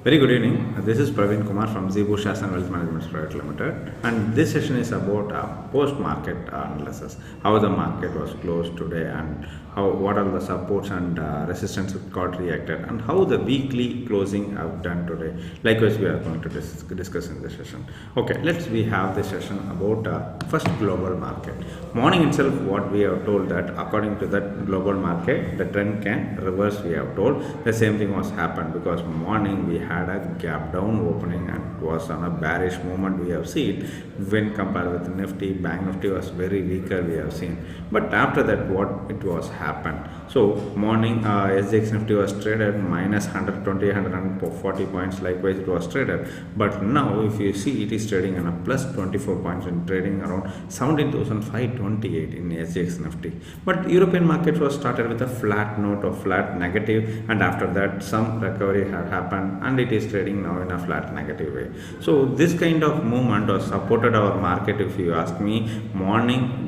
Very good evening. This is Praveen Kumar from Zebu and Wealth Management Private Limited, and this session is about post-market analysis. How the market was closed today, and what are the supports and resistance it got reacted, and how the weekly closing have done today. Likewise, we are going to discuss in this session. Okay, we have this session about first global market. Morning itself, what we have told that according to that global market, the trend can reverse. We have told the same thing was happened because morning we had a gap down opening and it was on a bearish movement. We have seen when compared with Nifty, Bank Nifty was very weaker. We have seen, but after that, what it was happened. So morning SGX Nifty was traded minus 120, 140 points. Likewise, it was traded. But now, if you see, it is trading on a plus 24 points and trading around 17,528 in SGX Nifty. But European market was started with a flat note or flat negative, and after that, some recovery had happened, and it is trading now in a flat negative way. So this kind of movement was supported our market. If you ask me,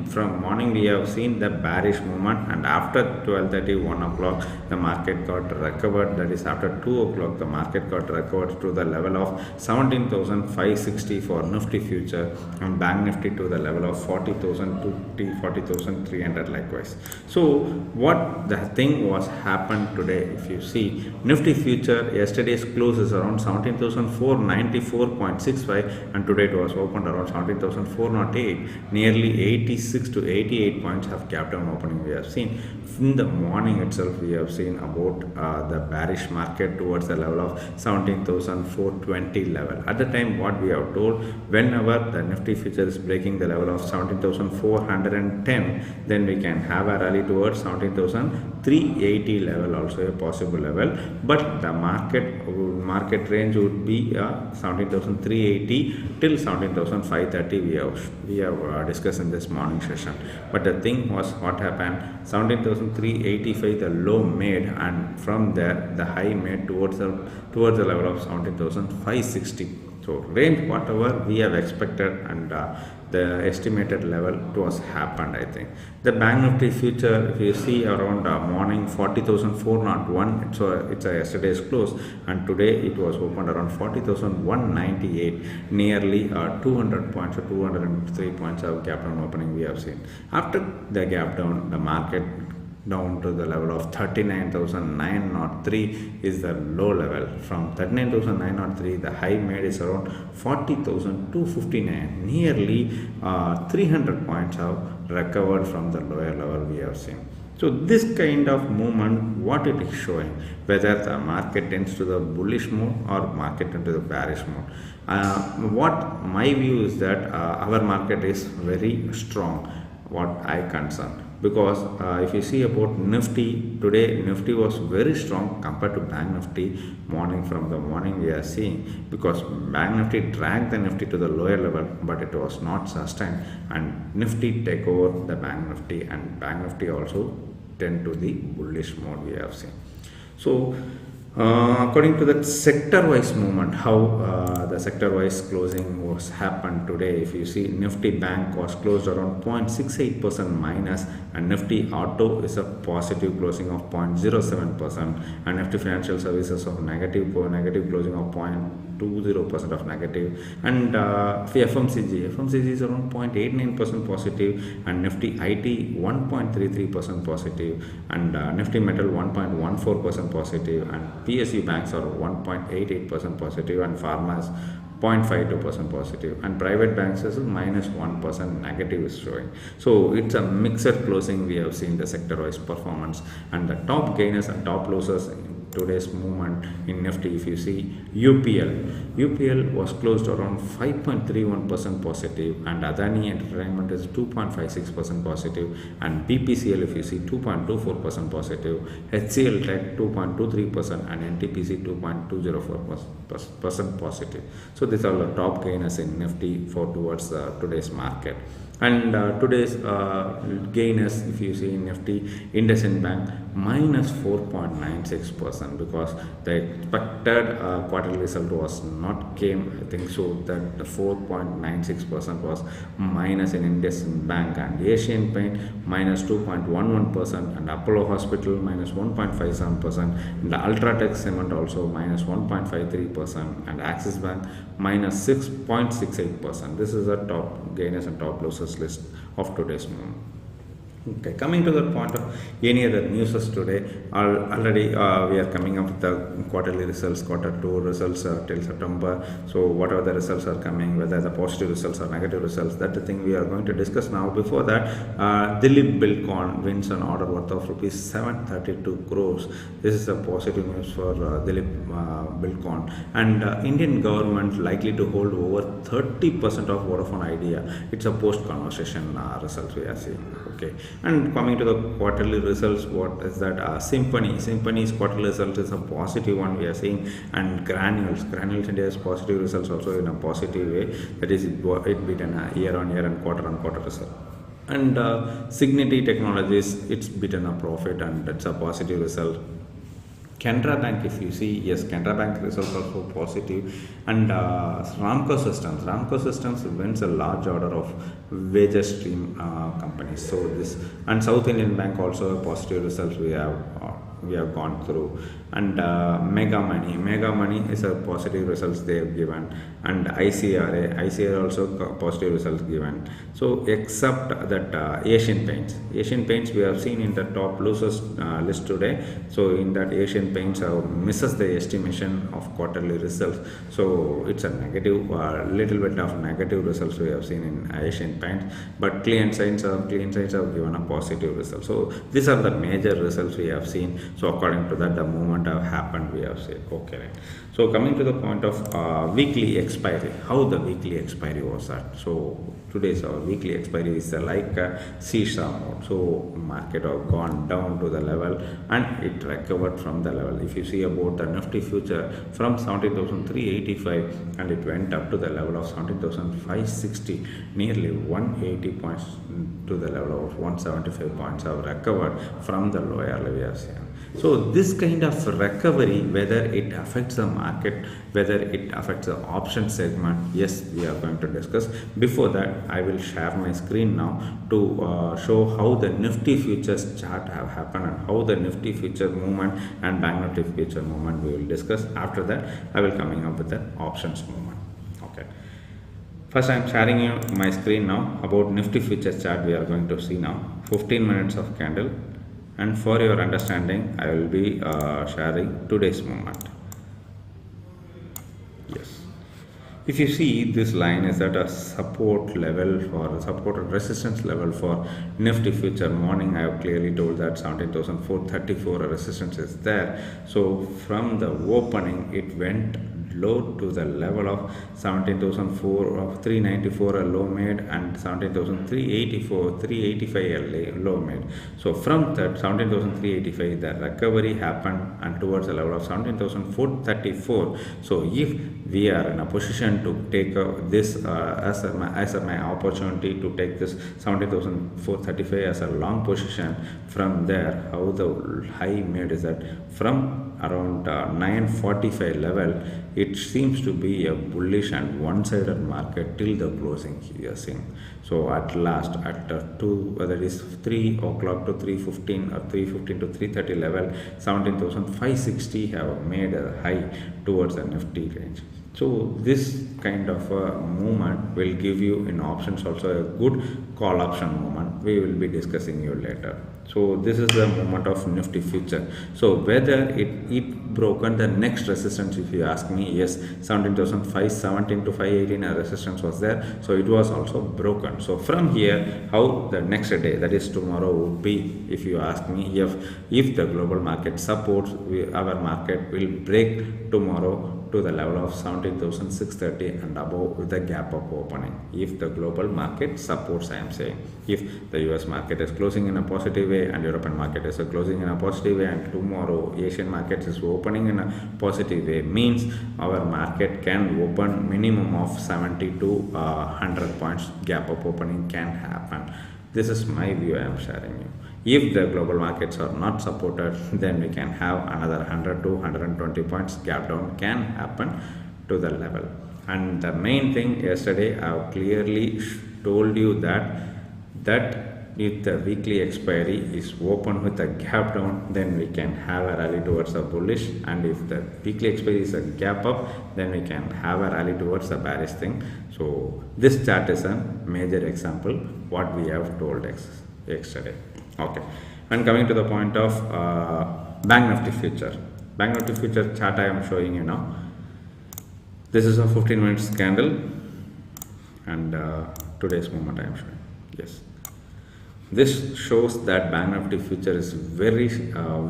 from morning we have seen the bearish movement, and after 12:30, 1 o'clock, the market got recovered. That is after 2 o'clock, the market got recovered to the level of 17,560 for Nifty future, and Bank Nifty to the level of 40,050, 40,300 likewise. So what the thing was happened today, if you see, Nifty future yesterday's close is around 17,494.65, and today it was opened around 17,408, nearly 86 to 88 points of gap down opening we have seen. In the morning itself, we have seen about the bearish market towards the level of 17,420 level. At the time, what we have told, whenever the Nifty future is breaking the level of 17,410, then we can have a rally towards 17,380 level, also a possible level. But the market range would be 17,380 till 17,530. We have discussed in this morning session. But the thing was, what happened? 17,385 the low made, and from there the high made towards the level of 17,560. So range whatever we have expected, and the estimated level it was happened. I think the Bank Nifty future, if you see around morning 40,401, it's a yesterday's close, and today it was opened around 40,198, nearly 200 points or 203 points of gap down opening we have seen. After the gap down, the market down to the level of 39,903 is the low level. From 39,903, the high made is around 40,259, nearly 300 points have recovered from the lower level we have seen. So this kind of movement, what it is showing, whether the market tends to the bullish mode or market into the bearish mode. What my view is that our market is very strong, what I concern. Because if you see about Nifty, today Nifty was very strong compared to Bank Nifty. From the morning we are seeing, because Bank Nifty dragged the Nifty to the lower level, but it was not sustained, and Nifty take over the Bank Nifty, and Bank Nifty also tend to the bullish mode we have seen. So according to that sector-wise movement, how the sector-wise closing was happened today, if you see, Nifty Bank was closed around 0.68% minus, and Nifty Auto is a positive closing of 0.07%, and Nifty Financial Services of negative closing of 0.20% of negative, and FMCG is around 0.89% positive, and Nifty IT 1.33% positive, and Nifty Metal 1.14% positive, and PSU banks are 1.88% positive, and Pharma is 0.52% positive, and private banks is minus 1% negative is showing. So it's a mixed closing we have seen the sector-wise performance, and the top gainers and top losers in today's movement in Nifty. If you see, UPL was closed around 5.31% positive, and Adani Entertainment is 2.56% positive, and BPCL, if you see, 2.24% positive, HCL Tech 2.23%, and NTPC 2.204% positive. So these are the top gainers in Nifty for towards today's market. And today's gainers, if you see in Nifty, IndusInd Bank minus 4.96%, because the expected quarterly result was not came. I think so that the 4.96% was minus in IndusInd Bank, and Asian Paint minus 2.11%, and Apollo Hospital minus 1.57%, and the Ultratech Cement also minus 1.53%, and Axis Bank minus 6.68%. This is the top gainers and top losers list of today's moment. Okay, coming to the point of any other news today, already we are coming up with the quarterly results, quarter 2 results till September. So whatever the results are coming, whether the positive results or negative results, that's the thing we are going to discuss now. Before that, Dilip Bilkon wins an order worth of rupees 732 crores. This is a positive news for Dilip Bilkon. And Indian government likely to hold over 30% of Vodafone Idea. It's a post-conversation results we are seeing. Okay. And coming to the quarterly results, what is that? Symphony's quarterly result is a positive one we are seeing, and Granules India's positive results also in a positive way. That is, it beaten a year-on-year and quarter-on-quarter result. And Signity Technologies, it's beaten a profit, and that's a positive result. Canara Bank, if you see, yes, Canara Bank results also positive, and Ramco Systems wins a large order of wages stream companies. So this, and South Indian Bank also a positive results we have gone through, and Mega Money is a positive results they have given, and ICRA also positive results given. So except that Asian Paints we have seen in the top losers list today. So in that, Asian Paints misses the estimation of quarterly results, so it's a negative, little bit of negative results we have seen in Asian Paints. But Clean Science have given a positive result. So these are the major results we have seen. So according to that, the movement have happened, we have said. Okay, right. So coming to the point of weekly expiry, how the weekly expiry was that. So today's weekly expiry is like seesaw mode. So market have gone down to the level and it recovered from the level. If you see about the Nifty future from 17,385 and it went up to the level of 17,560, nearly 180 points to the level of 175 points have recovered from the lower level we have seen. So this kind of recovery, whether it affects the market, whether it affects the option segment, yes, we are going to discuss. Before that, I will share my screen now to show how the Nifty futures chart have happened and how the Nifty future movement and Bank Nifty future movement we will discuss. After that, I will coming up with the options movement. Okay. First, I am sharing you my screen now about Nifty futures chart. We are going to see now 15 minutes of candle. And for your understanding, I will be sharing today's movement. Yes. If you see, this line is at a support level for support and resistance level for Nifty future. Morning, I have clearly told that 17,434 resistance is there. So from the opening, it went low to the level of 17,394 a low made and 385 a low made. So from that 17,385 the recovery happened and towards the level of 17,434. So if we are in a position to take this as my opportunity to take this 17,435 as a long position, from there how the high made is that from around 945 level, it seems to be a bullish and one-sided market till the closing you are seeing. So at last at 2, that is 3 o'clock to 3:15 or 3:15 to 3:30 level, 17,560 have made a high towards the Nifty range. So this kind of a movement will give you in options also a good call option movement. We will be discussing you later. So this is the movement of Nifty future. So whether it broken the next resistance, if you ask me, yes, 17,517 to 518 a resistance was there. So it was also broken. So from here, how the next day, that is tomorrow, would be, if you ask me, if the global market supports, our market will break tomorrow to the level of 17,630 and above with the gap up opening. If the global market supports, I am saying, if the US market is closing in a positive way and European market is closing in a positive way, and tomorrow Asian market is opening in a positive way, means our market can open minimum of 70 to 100 points gap up opening can happen. This is my view I am sharing you. If the global markets are not supported, then we can have another 100 to 120 points gap down can happen to the level. And the main thing, yesterday I have clearly told you that if the weekly expiry is open with a gap down, then we can have a rally towards a bullish, and if the weekly expiry is a gap up, then we can have a rally towards a bearish thing. So this chart is a major example what we have told yesterday. Okay, and coming to the point of Bank Nifty future. Bank Nifty future chart I am showing you now. This is a 15 minutes candle, and today's movement I am showing. Yes, this shows that Bank Nifty future is very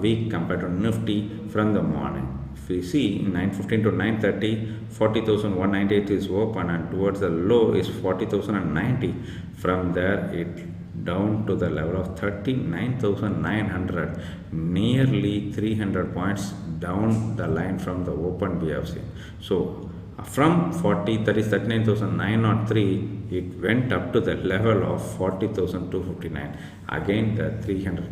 weak compared to Nifty from the morning. If we see 9:15 to 9:30, 40,198 is open, and towards the low is 40,090. From there it down to the level of 39,900, nearly 300 points down the line from the open we have seen. So from 40, that is 39,903, it went up to the level of 40,259. Again the 300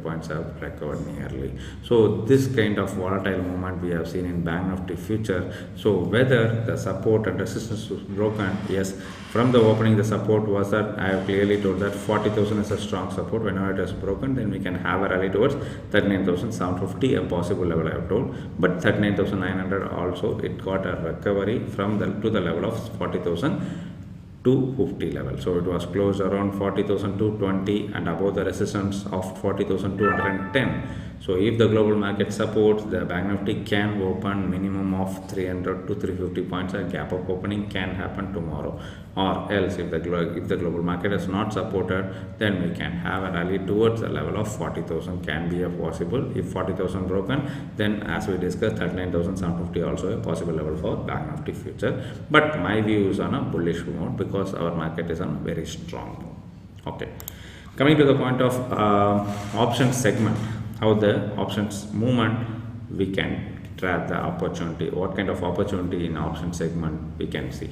points have recovered nearly. So this kind of volatile movement we have seen in Bank Nifty future. So whether the support and resistance was broken, yes, from the opening the support was that I have clearly told that 40,000 is a strong support. Whenever it is broken, then we can have a rally towards 39,750, a possible level I have told. But 39,900 also, it got a recovery from the to the level of 40,250 level. So it was closed around 40,220 and above the resistance of 40,210. So if the global market supports, the Bank Nifty can open minimum of 300 to 350 points. A gap up opening can happen tomorrow. Or else if the global market is not supported, then we can have a rally towards the level of 40,000 can be a possible. If 40,000 broken, then as we discussed, 39,750 also a possible level for Bank Nifty future. But my view is on a bullish mode because our market is on a very strong mode. Okay, coming to the point of options segment, how the options movement we can track the opportunity, what kind of opportunity in option segment we can see.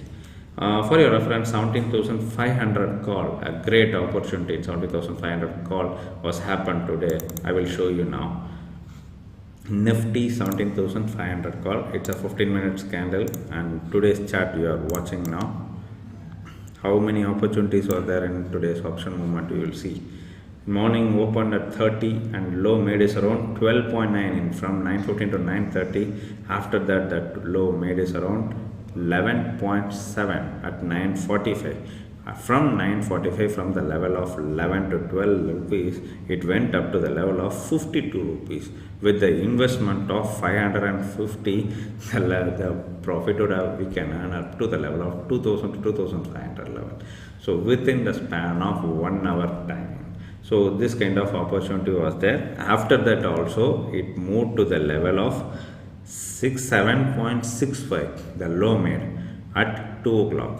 For your reference, 17,500 call, a great opportunity in 17,500 call was happened today. I will show you now. Nifty 17,500 call, it's a 15 minutes candle, and today's chart you are watching now. How many opportunities are there in today's option movement, you will see. Morning opened at 30 and low made is around 12.9 in from 9:15 to 9:30. After that, that low made is around 11.7 at 9:45. From 9:45, from the level of 11 to 12 rupees, it went up to the level of 52 rupees. With the investment of 550, the profit would have, we can earn up to the level of 2,000 to 2,500 level. So within the span of 1 hour time. So this kind of opportunity was there. After that also, it moved to the level of 7.65, the low made at 2 o'clock.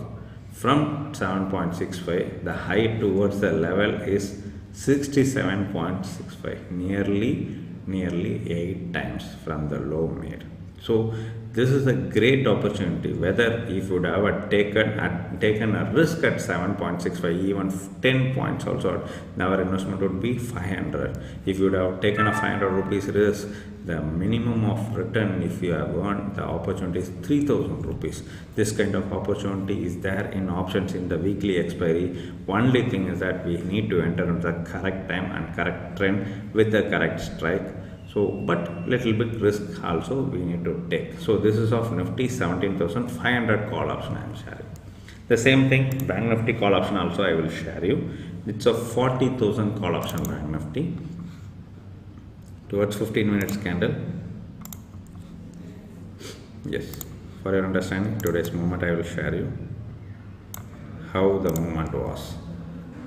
From 7.65, the high towards the level is 67.65, nearly 8 times from the low made. So this is a great opportunity. Whether if you would have taken a risk at 7.65, even 10 points also, our investment would be 500. If you would have taken a 500 rupees risk, the minimum of return if you have earned the opportunity is 3,000 rupees. This kind of opportunity is there in options in the weekly expiry. Only thing is that we need to enter at the correct time and correct trend with the correct strike. So, but little bit risk also we need to take. So this is of Nifty 17,500 call option I am sharing. The same thing, Bank Nifty call option also I will share you. It's a 40,000 call option Bank Nifty towards 15 minutes candle. Yes, for your understanding, today's movement I will share you how the movement was.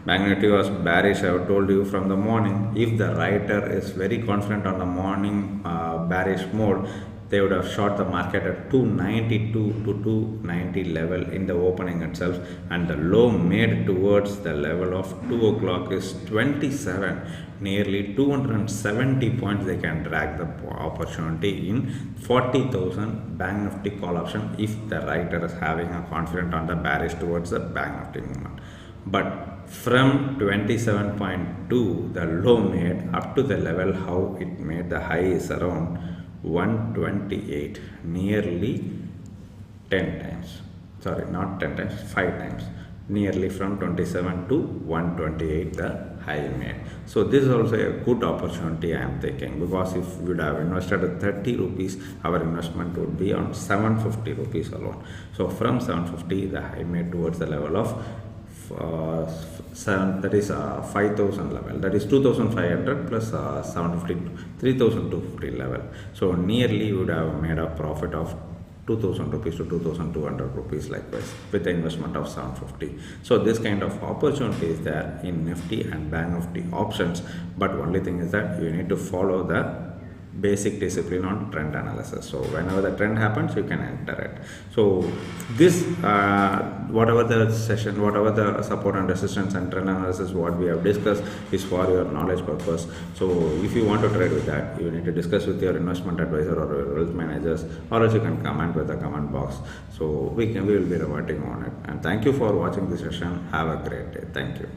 Bank Nifty was bearish, I have told you from the morning. If the writer is very confident on the morning bearish mode, they would have shot the market at 292 to 290 level in the opening itself, and the low made towards the level of 2 o'clock is 27, nearly 270 points. They can drag the opportunity in 40,000 bank nifty call option if the writer is having a confidence on the bearish towards the bank nifty movement. But from 27.2 the low made up to the level how it made the high is around 128, nearly 10 times, sorry, not 10 times, 5 times, nearly from 27 to 128 the high made. So this is also a good opportunity I am thinking, because if we would have invested at 30 rupees, our investment would be on 750 rupees alone. So from 750 the high made towards the level of 5,000 level, that is 2,500 plus 750, 3,250 level. So nearly you would have made a profit of 2,000 rupees to 2,200 rupees likewise with the investment of 750. So this kind of opportunity is there in Nifty and Bank Nifty options, but only thing is that you need to follow the basic discipline on trend analysis. So whenever the trend happens, you can enter it. So this whatever the session, whatever the support and resistance and trend analysis what we have discussed is for your knowledge purpose. So if you want to trade with that, you need to discuss with your investment advisor or your wealth managers, or else you can comment with the comment box. So we will be reverting on it. And thank you for watching this session. Have a great day. Thank you.